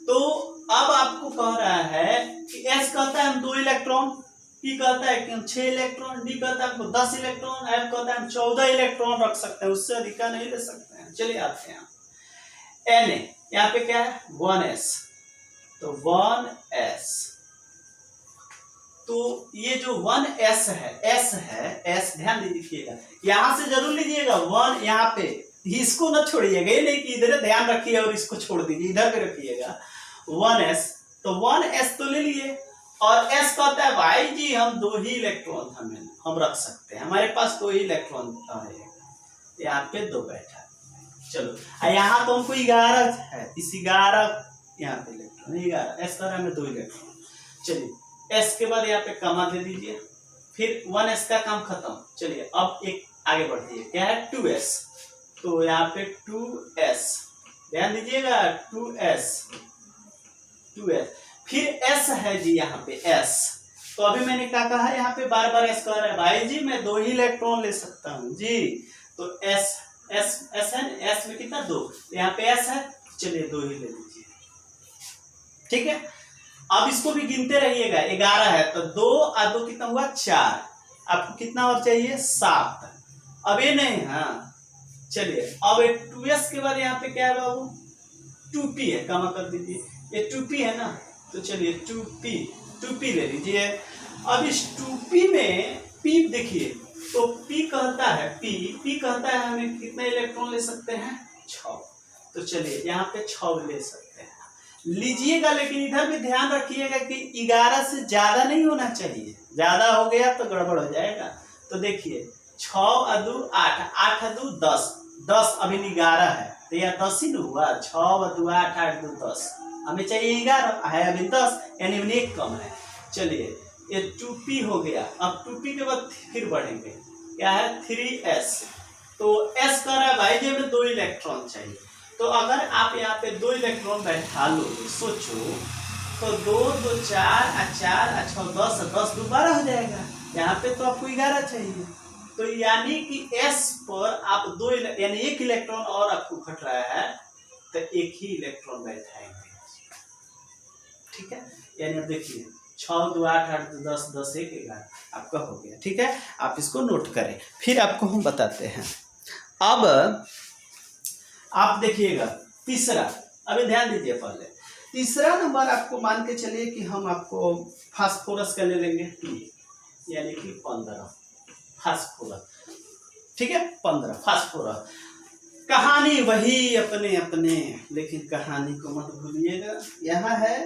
तो अब आपको कह रहा है कि S कहता है हम 2 इलेक्ट्रॉन, P कहता है कि हम 6 इलेक्ट्रॉन, D कहता है हमको 10 इलेक्ट्रॉन, F कहता है हम 14 इलेक्ट्रॉन रख सकते हैं, उससे अधिक नहीं ले सकते हैं। चलिए आते हैं Na, यहाँ पे क्या है 1s, तो 1s। तो ये जो 1s है, s है, s ध्यान दीजिएगा, यहां से जरूर लीजिएगा 1, यहाँ पे इसको ना छोड़िएगा, ये नहीं कि इधर ध्यान रखिए और इसको छोड़ दीजिए, इधर पे रखिएगा 1s। तो 1s तो ले लिए, और s कहता है भाई जी हम 2 ही इलेक्ट्रॉन हम रख सकते हैं, हमारे पास 2 ही इलेक्ट्रॉन है, यहाँ पे 2 बैठा। चलो यहाँ तो हमको 11 है, इस 11 यहाँ पे इलेक्ट्रॉन 11, s कर हमें 2 इलेक्ट्रॉन। चलिए s के बाद यहाँ पे कमा दे दीजिए, फिर 1s का काम खत्म। चलिए अब एक आगे बढ़िए, क्या है 2s, तो यहाँ पे 2s, ध्यान दीजिएगा 2s, फिर s है जी यहाँ पे s। तो अभी मैंने क्या कहा, यहाँ पे बार बार s कह रहा है भाई जी मैं 2 ही इलेक्ट्रॉन ले सकता हूँ जी, तो s है, s में कितना 2, यहाँ पे s है, चलिए 2 ही ले लीजिए, ठीक है। अब इसको भी गिनते रहिएगा, 11 है तो 2 और 2 कितना हुआ 4, आपको कितना और चाहिए 7। अब ये नहीं, हाँ चलिए अब 2s के बाद यहाँ पे क्या है बाबू 2p है, कमा कर दीजिए, ये 2p है ना, तो चलिए 2p ले लीजिए। अब इस 2p में p देखिए, तो p कहता है p कहता है हमें कितने इलेक्ट्रॉन ले सकते हैं 6, तो चलिए यहाँ पे 6 ले सकते हैं, लीजिएगा। लेकिन इधर भी ध्यान रखिएगा कि 11 से ज्यादा नहीं होना चाहिए, ज्यादा हो गया तो गड़बड़ हो जाएगा। तो देखिए 6 और 2 8, 8 और 2 10, 10 अभी 11 है, तो यह 10 ही न हुआ, 6 और 2 8, 8 2 10, हमें चाहिए 11 है अभी 10, यानी 1 कम है। चलिए ये 2p हो गया। अब 2p के बाद फिर बढ़ेंगे, क्या है 3s, तो s कर रहा है भाई जी हमें 2 इलेक्ट्रॉन चाहिए। तो अगर आप यहाँ पे 2 इलेक्ट्रॉन बैठा लो, सोचो तो 2 2 4 और 4 और 6 10, 10 दोबारा हो जाएगा, यहाँ पे तो आपको 11 चाहिए। तो यानी कि s पर आप 2 यानी 1 इलेक्ट्रॉन और आपको घट रहा है, तो 1 ही इलेक्ट्रॉन बैठाएंगे, ठीक है। यानी अब देखिए 6 2 8 8 2 10, 10 1 11 आपका हो गया, ठीक है। आप इसको नोट करें, फिर आपको हम बताते हैं। अब आप देखिएगा तीसरा, अभी ध्यान दीजिए, पहले तीसरा नंबर आपको मान के चलिए कि हम आपको फास्फोरस का ले लेंगे, यानी कि 15 फास्फोरस, ठीक है 15 फास्फोरस। कहानी वही अपने अपने, लेकिन कहानी को मत भूलिएगा। यहाँ है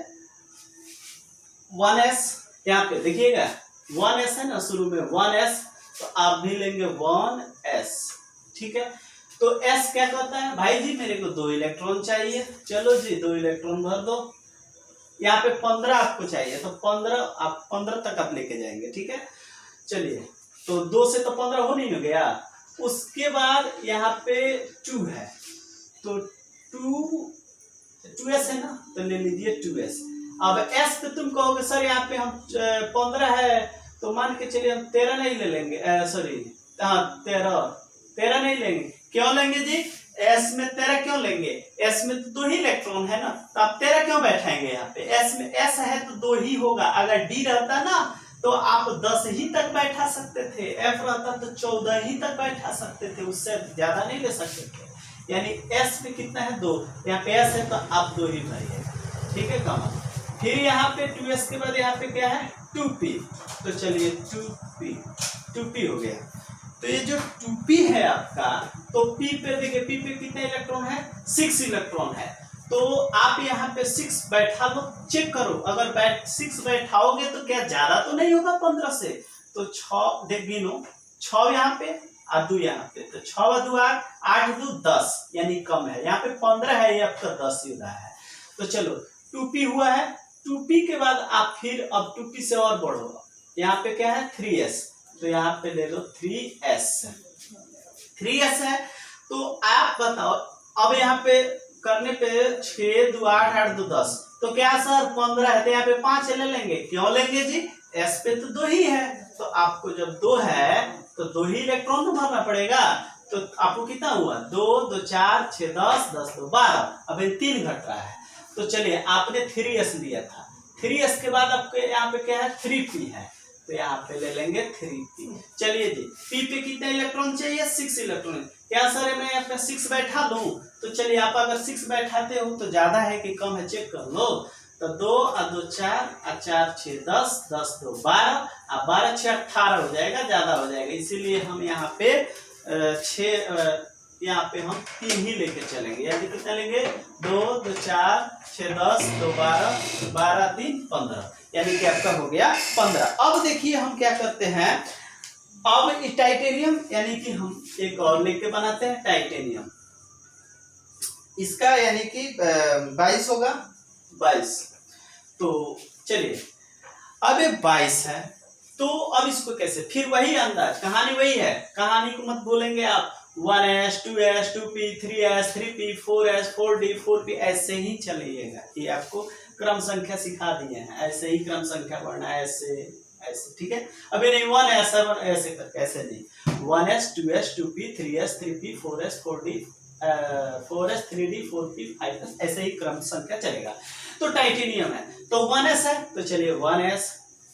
1s, यहाँ पे देखिएगा 1s है ना, शुरू में 1s, तो आप भी लेंगे 1s, ठीक है। तो s क्या कहता है भाई जी मेरे को 2 इलेक्ट्रॉन चाहिए, चलो जी 2 इलेक्ट्रॉन भर दो। यहाँ पे 15 आपको चाहिए, तो 15 आप 15 तक आप लेके जाएंगे, ठीक है। चलिए, तो 2 से तो 15 हो नहीं गया। उसके बाद यहाँ पे 2 है, तो 2s है ना, तो ले लीजिए 2s। अब s पे तुम कहोगे सर यहाँ पे हम 15 है, तो मान के चलिए हम 13 नहीं ले लेंगे, सॉरी हाँ 13 नहीं लेंगे। क्यों लेंगे जी? s में 13 क्यों लेंगे? s में तो 2 ही इलेक्ट्रॉन है ना, तो आप 13 क्यों बैठाएंगे यहाँ पे? s में s है तो 2 ही होगा। अगर d रहता ना तो आप 10 ही तक बैठा सकते थे, f रहता तो 14 ही तक बैठा सकते थे, उससे ज्यादा नहीं ले सकते थे। यानी s में कितना है? 2। यहाँ पे s है तो आप 2 ही भरिएगा, ठीक है कॉमन। फिर यहाँ पे 2s के बाद यहाँ पे क्या है? 2p। तो चलिए 2p हो गया। तो ये जो 2p है आपका, तो p पे देखिए, p पे कितने इलेक्ट्रॉन है? 6 इलेक्ट्रॉन है। तो आप यहाँ पे 6 बैठा लो, चेक करो। अगर 6 बैठाओगे तो क्या ज्यादा तो नहीं होगा 15 से? तो 6 देख गिनो, 6 यहाँ पे और 2 यहाँ पे, तो 6 व 2 8, 8 2 10, यानी कम है। यहाँ पे 15 है, ये आपका 10 ही रहा है। तो चलो 2p हुआ है। 2p के बाद आप फिर अब 2p से और बढ़ो, यहाँ पे क्या है? 3s, तो यहाँ पे ले लो 3s है। तो आप बताओ, अब यहाँ पे करने पे 6 2 8 8 2 10, तो क्या सर 15 है, तो यहाँ पे 5 ले लेंगे। क्यों लेंगे जी? s पे तो 2 ही है, तो आपको जब 2 है तो 2 ही इलेक्ट्रॉन तो भरना पड़ेगा। तो आपको कितना हुआ? 2 2 4 6 10 10 2 12, अब 3 घट रहा है। तो चलिए, आपने 3s लिया था, 3s के बाद आपके यहाँ पे क्या है? 3p है, तो यहाँ पे ले लेंगे 3p। चलिए जी, p पे कितने इलेक्ट्रॉन चाहिए? 6 इलेक्ट्रॉन। क्या सर मैं यहाँ पे 6 बैठा लूं? तो चलिए, आप अगर 6 बैठाते हो तो ज्यादा है कि कम है, चेक कर लो। तो 2 और 2 4 और 4 6 10, 10 2 12 और 12 6 18 हो जाएगा, ज्यादा हो जाएगा। इसीलिए हम यहाँ पे 6 यहाँ पे हम 3 ही लेके चलेंगे। यानी कितना लेंगे? 2 2 4 6 10 2 12, 12 3 15, यानी कि आपका हो गया 15। अब देखिए हम क्या करते हैं, अब टाइटेनियम यानी कि हम एक और लेके बनाते हैं टाइटेनियम। इसका यानी कि 22 होगा, 22। तो चलिए, अब ये 22 है, तो अब इसको कैसे? फिर वही अंदाज, कहानी वही है, कहानी को मत बोलेंगे आप। 1s 2s 2p 3s 3p 4s 4d 4p, ऐसे ही चलिएगा। ये आपको क्रम संख्या सिखा दिए हैं, ऐसे ही क्रम संख्या बढ़ना है, ऐसे ऐसे, ठीक है। अभी नहीं 1s 7 ऐसे करके, ऐसे नहीं 1s 2s 2p 3s 3p 4s 4d 4s 3d 4p 5s, ऐसे ही क्रम संख्या चलेगा। तो टाइटेनियम है तो 1s है, तो चलिए 1s।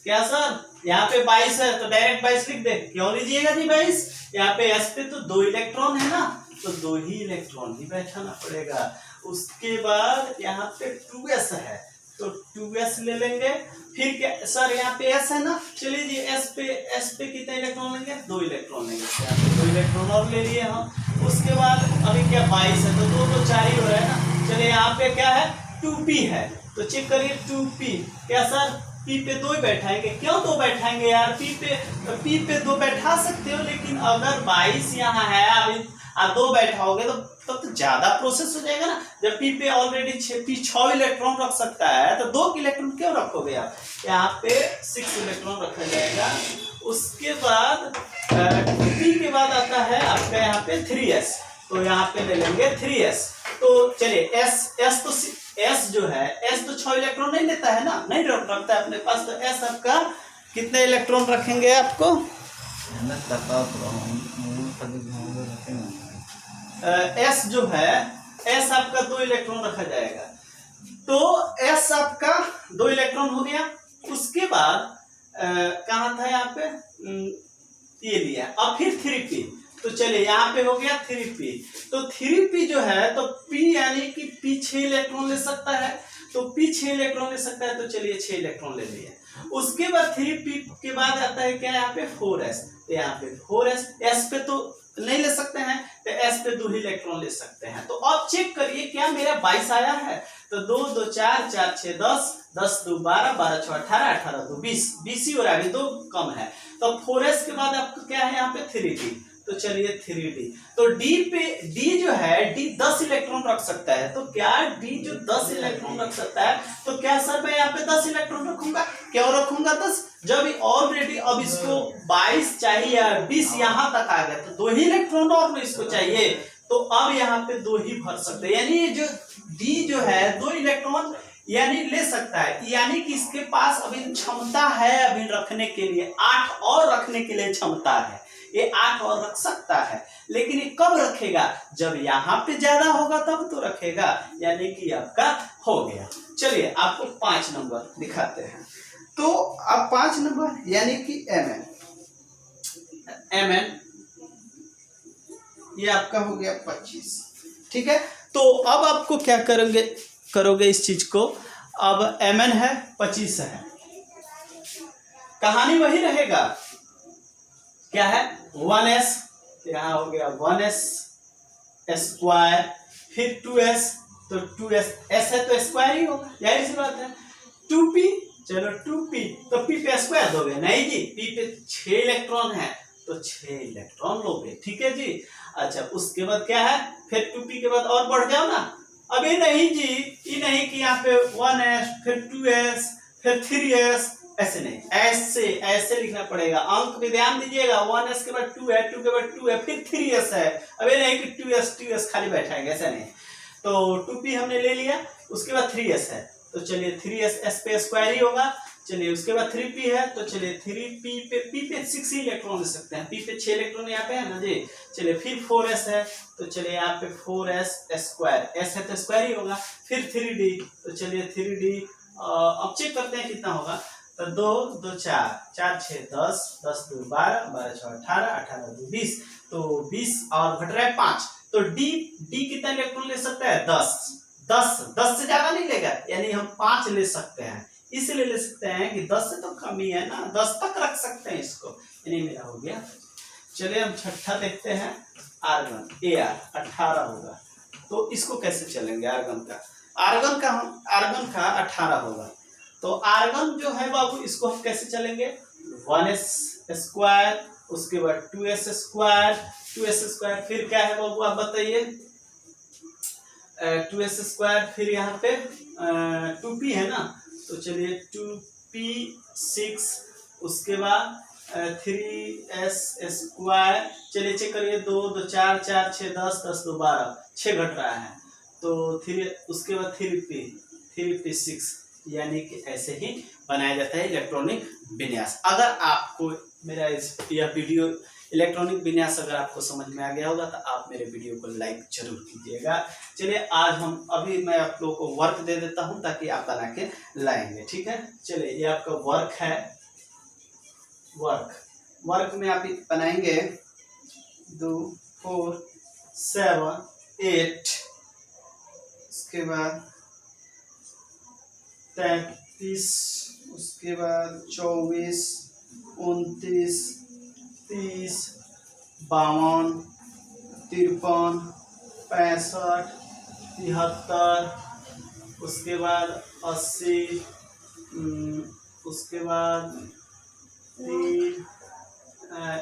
क्या सर यहाँ पे 22 है, तो डायरेक्ट 22 लिख दे। क्यों लीजिएगा जी 22? यहाँ पे s पे तो 2 इलेक्ट्रॉन है ना, तो 2 ही इलेक्ट्रॉन ही बैठाना पड़ेगा। उसके बाद यहाँ पे 2s है, तो 2s ले लेंगे। फिर क्या सर यहाँ पे s है ना, चलिए जी s पे कितने इलेक्ट्रॉन लेंगे? 2 इलेक्ट्रॉन लेंगे, यहाँ पे 2 इलेक्ट्रॉन और ले लिए हम। उसके बाद अभी क्या 22 है, तो 2 तो 4 ही हो रहा है ना। चलिए यहाँ पे क्या है? 2p है, तो चेक करिए 2p। क्या सर p पे 2 ही बैठाएंगे? क्यों 2 बैठाएंगे यार? p पे 2 बैठा सकते हो, लेकिन अगर 22 यहाँ है अभी आप 2 बैठाओगे तो तब तो ज्यादा प्रोसेस हो जाएगा ना। जब p पे ऑलरेडी 6 इलेक्ट्रॉन रख सकता है, तो 2 इलेक्ट्रॉन क्यों रखोगे आप? यहाँ पे 6 इलेक्ट्रॉन रखा जाएगा। उसके बाद p के बाद आता है आपका यहाँ पे 3s, तो यहाँ पे ले लेंगे 3s। तो चलिए s जो है, s तो 6 इलेक्ट्रॉन नहीं लेता है ना, नहीं रखता है अपने पास, तो s आपका कितने इलेक्ट्रॉन रखेंगे आपको? s जो है, s आपका 2 इलेक्ट्रॉन रखा जाएगा। तो s आपका 2 इलेक्ट्रॉन हो गया। उसके बाद कहाँ था यहाँ पे? ये लिया। अब फिर 3p, तो चलिए यहाँ पे हो गया 3p। तो 3p जो है, तो p यानी कि p 6 इलेक्ट्रॉन ले सकता है, तो p 6 इलेक्ट्रॉन ले सकता है, तो चलिए 6 इलेक्ट्रॉन ले लिए। उसके बाद 3p के बाद आता है क्या? यहाँ पे 4s, तो यहाँ पे 4s, s पे तो नहीं ले सकते हैं, तो s पे 2 इलेक्ट्रॉन ले सकते हैं। तो अब चेक करिए क्या मेरा 22 आया है? तो 2 2 4 4 6 10, 10 2 12, 12 6 18, 18 2 20, 20 ही हो रहा है, 2 कम है। तो 4s के बाद आपको क्या है? यहाँ पे 3p, तो चलिए 3d। तो डी जो है डी 10 इलेक्ट्रॉन रख सकता है। तो क्या डी जो 10 इलेक्ट्रॉन रख सकता है, तो क्या सर मैं यहाँ पे 10 इलेक्ट्रॉन रखूंगा? क्यों रखूंगा 10? जब ऑलरेडी अब इसको 22 चाहिए या 20 यहाँ तक आ गया, तो 2 ही इलेक्ट्रॉन और इसको चाहिए, तो अब यहाँ पे 2 ही भर सकते हैं। यानी जो डी जो है 2 इलेक्ट्रॉन यानी ले सकता है, यानी कि इसके पास अभी क्षमता है अभी रखने के लिए 8 और रखने के लिए क्षमता है, ये 8 और रख सकता है। लेकिन ये कब रखेगा? जब यहाँ पे ज्यादा होगा तब तो रखेगा, यानी कि आपका हो गया। चलिए आपको 5 नंबर दिखाते हैं। तो अब 5 नंबर यानी कि Mn ये आपका हो गया 25। ठीक है, तो अब आपको क्या करोगे इस चीज को। अब Mn है 25 है, कहानी वही रहेगा, क्या है 1s, यहाँ हो गया 1s स्क्वायर, फिर 2s, तो 2s s है तो स्क्वायर ही होगा, यही सी बात है। 2p, चलो 2p, तो p पे स्क्वायर दोगे? नहीं जी, p पे 6 इलेक्ट्रॉन है तो 6 इलेक्ट्रॉन लोगे। ठीक है जी। अच्छा, उसके बाद क्या है, फिर 2p के बाद और बढ़ जाओ ना। अभी नहीं जी, ये नहीं कि यहाँ पे 1s फिर 2s फिर 3s, ऐसे नहीं, ऐसे लिखना पड़ेगा। अंक भी ध्यान दीजिएगा, 1s के बाद 2 है, 2 के बाद 2 है, फिर 3s है। अभी नहीं कि 2s खाली बैठाएंगे, ऐसा नहीं। तो 2p हमने ले लिया, उसके बाद 3s है, तो चलिए 3s s पे स्क्वायर ही होगा। चलिए उसके बाद 3p है, तो चलिए 3p पे p पे 6 ही इलेक्ट्रॉन ले सकते हैं, p पे 6 इलेक्ट्रॉन यहाँ पे है ना जी। चलिए फिर 4s है, तो चलिए यहाँ पे 4s स्क्वायर, s है तो स्क्वायर ही होगा। फिर 3d, तो चलिए 3d अब चेक करते हैं कितना होगा। तो 2 2 4 4 6 10 10 2 12 12 6 18 18 2 20, तो 20 और घट रहा है 5। तो डी कितना इलेक्ट्रॉन ले सकता है? 10 से ज्यादा नहीं लेगा, यानी हम 5 ले सकते हैं। इसलिए ले सकते हैं कि 10 से तो कम ही है ना, 10 तक रख सकते हैं इसको, यानी मेरा हो गया। चलिए हम छठा देखते हैं, आर्गन Ar 18 होगा। तो इसको कैसे चलेंगे? आर्गन का 18 होगा। तो आर्गन जो है बाबू, इसको हम कैसे चलेंगे? 1s स्क्वायर, उसके बाद 2s स्क्वायर, फिर क्या है बाबू आप बताइए? 2s स्क्वायर, फिर यहाँ पे 2p है ना, तो चलिए 2p6, उसके बाद 3s स्क्वायर। चलिए चेक करिए, 2 2 4 4 6 10 10 2 12, 6 घट रहा है, तो 3, उसके बाद 3p6, यानी कि ऐसे ही बनाया जाता है इलेक्ट्रॉनिक विन्यास। अगर आपको मेरा यह वीडियो इलेक्ट्रॉनिक विन्यास अगर आपको समझ में आ गया होगा तो आप मेरे वीडियो को लाइक जरूर कीजिएगा। चलिए आज मैं आप लोगों को वर्क दे देता हूं ताकि आप बना के लाएंगे। ठीक है, चलिए ये आपका वर्क है। वर्क में आप बनाएंगे 2 4 7 8, उसके बाद 33, उसके बाद 24 29 30 52 53 65 73, उसके बाद 80, उसके बाद 3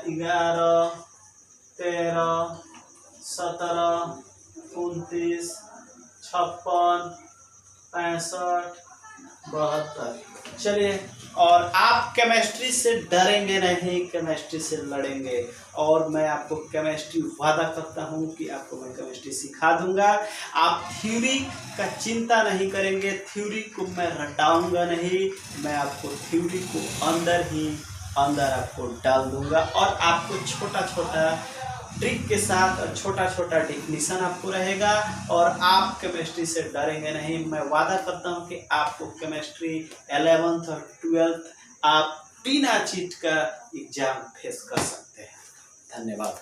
11 13 17 29 56 65 72। चलिए, और आप केमिस्ट्री से डरेंगे नहीं, केमिस्ट्री से लड़ेंगे, और मैं आपको केमिस्ट्री वादा करता हूं कि आपको मैं केमिस्ट्री सिखा दूंगा। आप थ्योरी का चिंता नहीं करेंगे, थ्योरी को मैं रटाऊंगा नहीं, मैं आपको थ्योरी को अंदर आपको डाल दूंगा, और आपको छोटा छोटा ट्रिक के साथ और छोटा छोटा डेफिनेशन आपको रहेगा, और आप केमिस्ट्री से डरेंगे नहीं। मैं वादा करता हूं कि आपको केमिस्ट्री 11th और 12th आप बिना चीट का एग्जाम फेस कर सकते हैं। धन्यवाद।